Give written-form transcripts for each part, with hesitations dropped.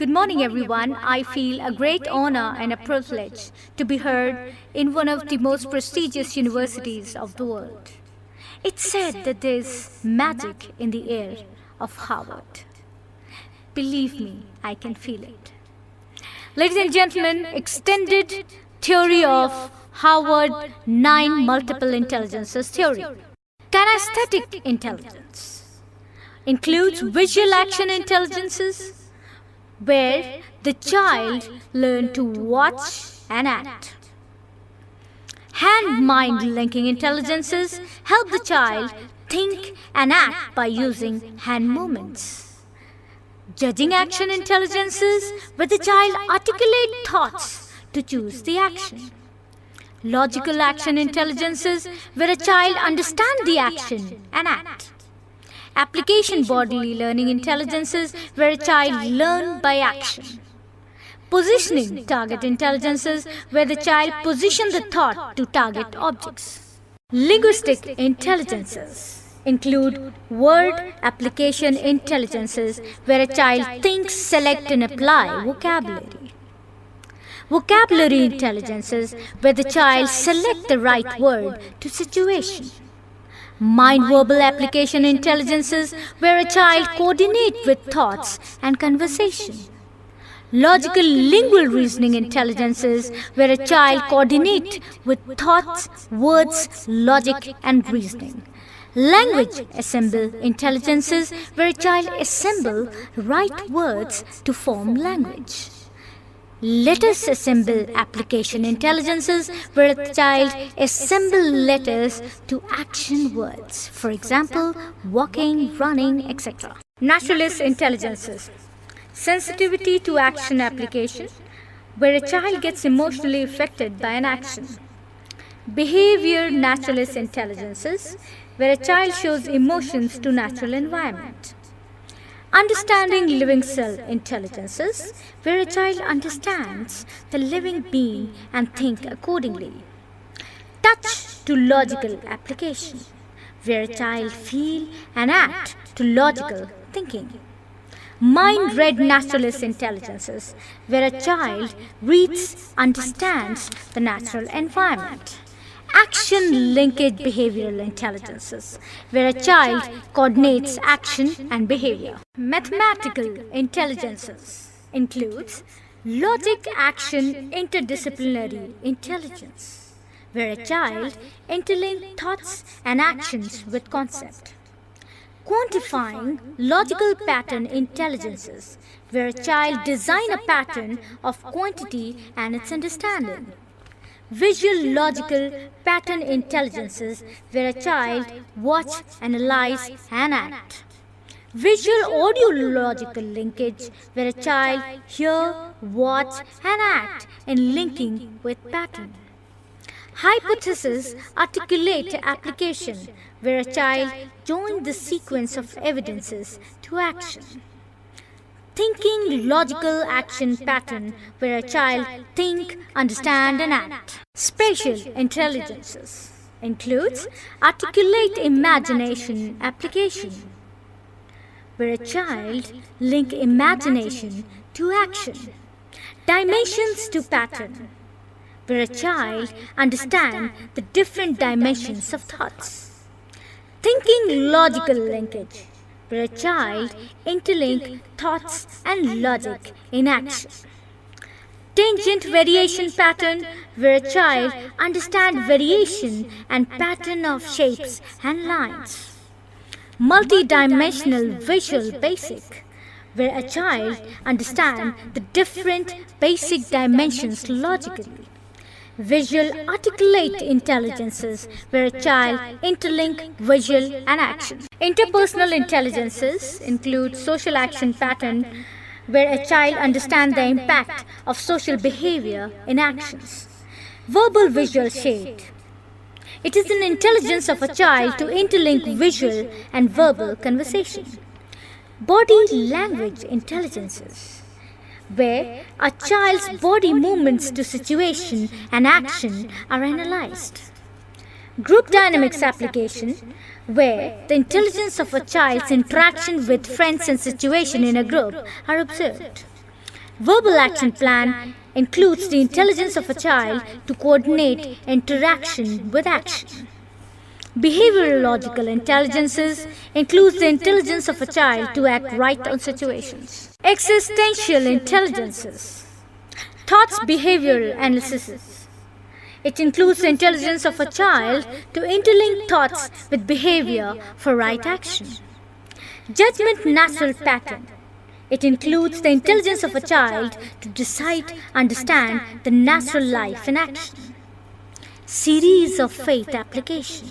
Good morning, everyone. I feel a great honor and a privilege to be heard in one of the most prestigious universities of the world. It's said that there's magic in the air of Harvard. Believe me, I can feel it. Ladies and gentlemen, extended theory of Harvard 9 multiple intelligences theory. Kinesthetic intelligence includes visual action intelligences, where the child learns to watch and act. Hand-mind linking intelligences help the child think and act by using hand movements. Judging action intelligences, where the child articulates thoughts to choose the action. Logical action intelligences, where a child understands the action and acts. Application bodily learning intelligences, where a child learns by action. Positioning target intelligences, where the child positions the thought to target objects. Linguistic intelligences include word application intelligences, where a child thinks, selects and applies vocabulary. Vocabulary intelligences, where the child selects the right word to situation. Mind-verbal application intelligences, where a child coordinates with thoughts and conversation. Logical lingual reasoning intelligences, where a child coordinates with thoughts, words, logic and reasoning. Language assemble intelligences, where a child assembles right words to form language. Letters assemble application intelligences, where a child assembles letters to action words. For example, walking, running, etc. Naturalist intelligences. Sensitivity to action application, where a child gets emotionally affected by an action. Behavior naturalist intelligences, where a child shows emotions to natural environment. Understanding living cell intelligences, where a child understands the living being and think accordingly. Touch to logical application, where a child feel and act to logical thinking. Mind-read naturalist intelligences, where a child reads, understands the natural environment. Action linkage behavioral intelligences, where a child coordinates action and behavior. Mathematical intelligences includes logic action interdisciplinary intelligence, where a child interlinks thoughts and actions with concept. Quantifying logical pattern intelligences, where a child designs a pattern of quantity and its understanding. Visual logical pattern intelligences, where a child watch, analyze and act. Visual audio logical linkage, where a child hear, watch and act in linking with pattern. Hypothesis articulate application, where a child joins the sequence of evidences to action. Thinking logical action pattern, where a child think, understand and act. Spatial intelligences includes articulate imagination application, where a child link imagination to action. Dimensions to pattern, where a child understand the different dimensions of thoughts. Thinking logical linkage, where a child interlink thoughts and logic in action. Tangent variation pattern, where a child understands variation and pattern of shapes and lines. Multidimensional visual basic, where a child understands the different basic dimensions logically. Visual articulate intelligences, where a child interlink visual and action. Interpersonal intelligences include social action pattern, where a child understands the impact of social behavior in actions. Verbal visual shade. It is an intelligence of a child to interlink visual and verbal conversation. Body language intelligences, where a child's body movements to situation and action are analyzed. Group dynamics application, where the intelligence of a child's interaction with friends and situation in a group are observed. Verbal action plan includes the intelligence of a child to coordinate interaction with action. Behavioral logical intelligences includes the intelligence of a child to act right on situations. Existential intelligences. Thoughts behavioral analysis. It includes the intelligence of a child to interlink thoughts with behavior for right action. Judgment natural pattern. It includes the intelligence of a child to decide, understand the natural life in action. Series of faith application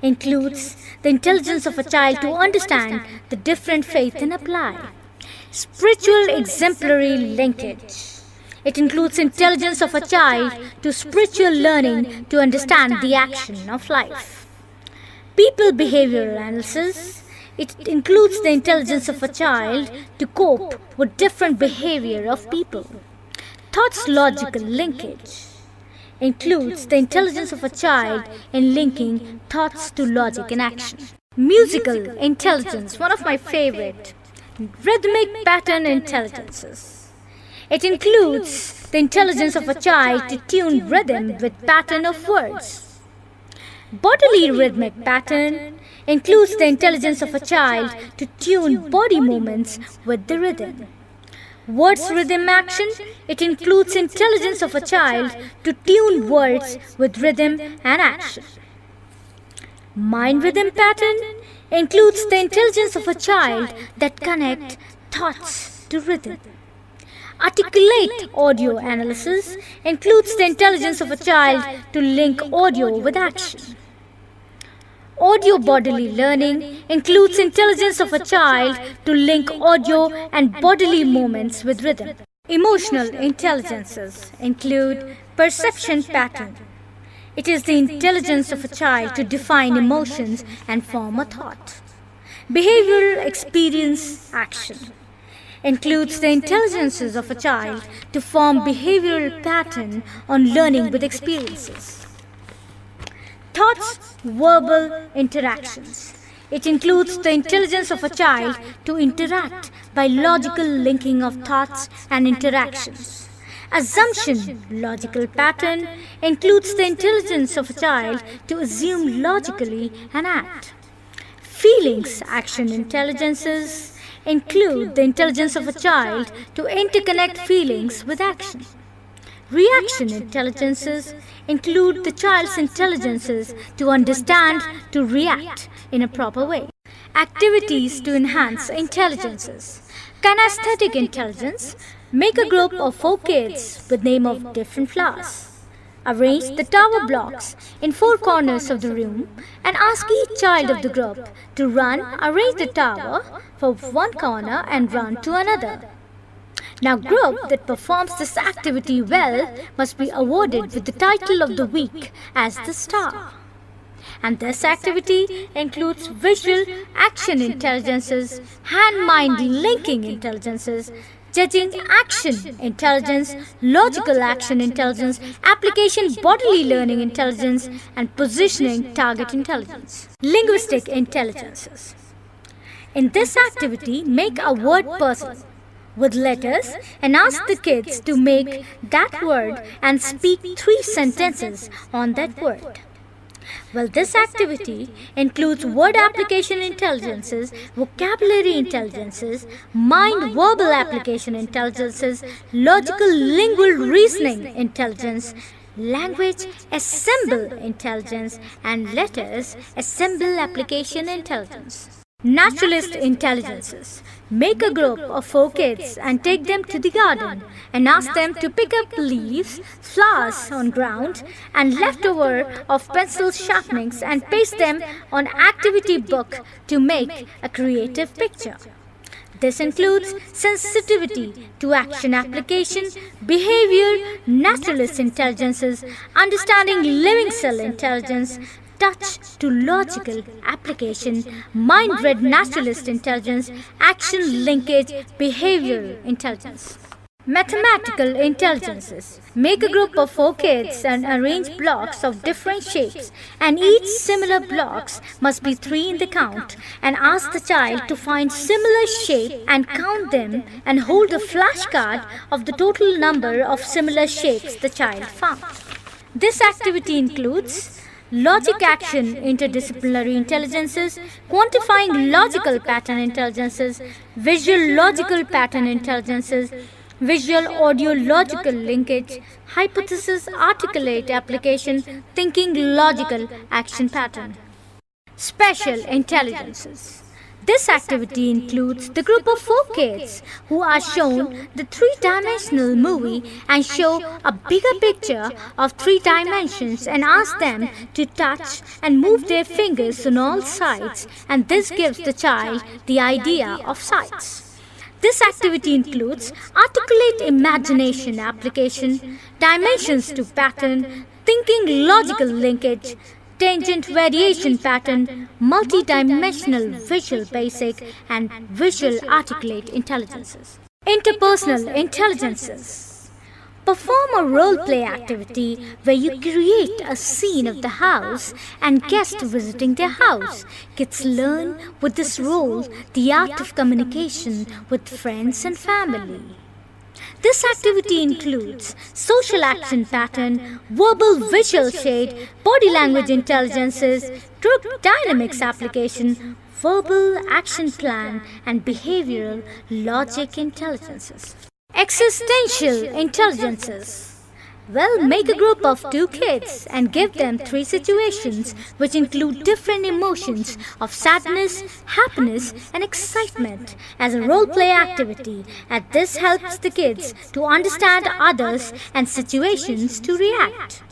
includes the intelligence of a child to understand the different faith and apply. Spiritual exemplary linkage. It includes intelligence of a child to spiritual learning to understand the action of life. People behavioral analysis. It includes the intelligence of a child to cope with different behavior of people. Thoughts logical linkage includes the intelligence of a child in linking thoughts to logic and action. Musical intelligence, one of my favorite. Rhythmic pattern intelligences. It includes the intelligence of a child to tune rhythm with pattern of words. Bodily rhythmic pattern includes the intelligence of a child to tune body movements with the rhythm. Words rhythm action, it includes intelligence of a child to tune words with rhythm and action. Mind rhythm pattern includes the intelligence of a child that connect thoughts to rhythm. Articulate audio analysis includes the intelligence of a child to link audio with action. Audio bodily learning includes intelligence of a child to link audio and bodily movements with rhythm. Emotional intelligences include perception pattern. It is the intelligence of a child to define emotions and form a thought. Behavioral experience action includes the intelligences of a child to form behavioral pattern on learning with experiences. Thoughts, verbal interactions. It includes the intelligence of a child to interact by logical linking of thoughts and interactions. Assumption, logical pattern, includes the intelligence of a child to assume logically and act. Feelings, action intelligences include the intelligence of a child to interconnect feelings with action. Reaction intelligences include the child's intelligences to understand, to react in a proper way. Activities to enhance intelligences. Kinesthetic intelligence. Make a group of 4 kids with name of different flowers. Arrange the tower blocks in 4 corners of the room and ask each child of the group to arrange the tower for one corner and run to another. Now, group that performs this activity well must be awarded with the title of the week as the star. And this activity includes visual action intelligences, hand-mind linking intelligences, judging action intelligence, logical action intelligence, application bodily learning intelligence, and positioning target intelligence. Linguistic intelligences. In this activity, make a word puzzle with letters and ask the kids to make that word and speak 3 sentences on that word. Well, this activity includes word application intelligences, vocabulary intelligences, mind verbal application intelligences, logical lingual reasoning intelligence, language assemble intelligence, and letters assemble application intelligence. Naturalist intelligences. Make a group of 4 kids and take them to the garden and ask them to pick up leaves, flowers on ground and leftover of pencil sharpenings and paste them on activity book to make a creative picture. This includes sensitivity to action application, behavior, naturalist intelligences, understanding living cell intelligence, touch to logical application, mind-read naturalist intelligence, action linkage, behavioral intelligence. Mathematical intelligences. Make a group of 4 kids and arrange blocks of different shapes, and each similar blocks must be 3 in the count, and ask the child to find similar shape and count them and hold a flashcard of the total number of similar shapes the child found. This activity includes logic action interdisciplinary intelligences, quantifying logical pattern intelligences, visual logical pattern intelligences, visual audio logical linkage, hypothesis articulate application, thinking logical action pattern. Special intelligences. This activity includes the group of 4 kids who are shown the 3-dimensional movie and show a bigger picture of 3 dimensions and ask them to touch and move their fingers on all sides, and this gives the child the idea of sides. This activity includes articulate imagination application, dimensions to pattern, thinking logical linkage, tangent variation pattern, multidimensional visual basic, and visual articulate intelligences. Interpersonal intelligences. Perform a role-play activity where you create a scene of the house and guests visiting their house. Kids learn with this role the art of communication with friends and family. This activity includes social action pattern, verbal visual shade, body language intelligences, group dynamics application, verbal action plan, and behavioral logic intelligences. Existential intelligences. Well, make a group of 2 kids and give them 3 situations which include different emotions of sadness, happiness, and excitement as a role-play activity, and this helps the kids to understand others and situations to react.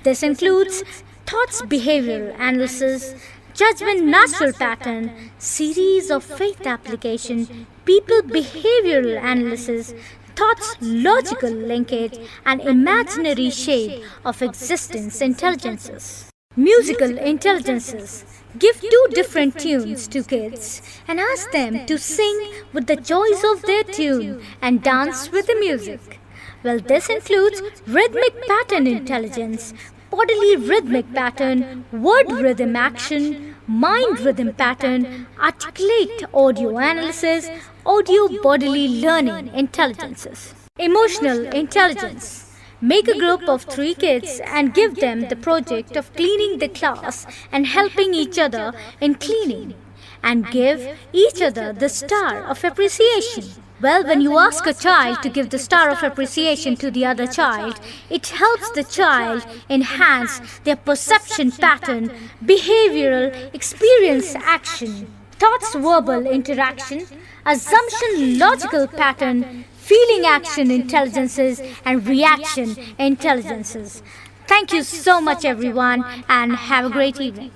This includes thoughts behavioral analysis, judgment natural pattern, series of faith application, people behavioral analysis, thoughts logical linkage, and imaginary shade of existence intelligences. Musical intelligences. Give 2 different tunes to kids and ask them to sing with the choice of their tune and dance with the music. Well, this includes rhythmic pattern intelligence, bodily rhythmic pattern, word rhythm action, mind rhythm pattern, articulate audio analysis, audio bodily learning intelligences. Emotional intelligence. Make a group of 3 kids and give them the project of cleaning the class and helping each other in cleaning, and give each other the star of appreciation. Well, when you ask a child to give the star of appreciation to the other child, it helps the child enhance their perception pattern, behavioral experience action, thoughts verbal interaction, assumption logical pattern, feeling action intelligences, and reaction intelligences. Thank you so much everyone, and have a great evening.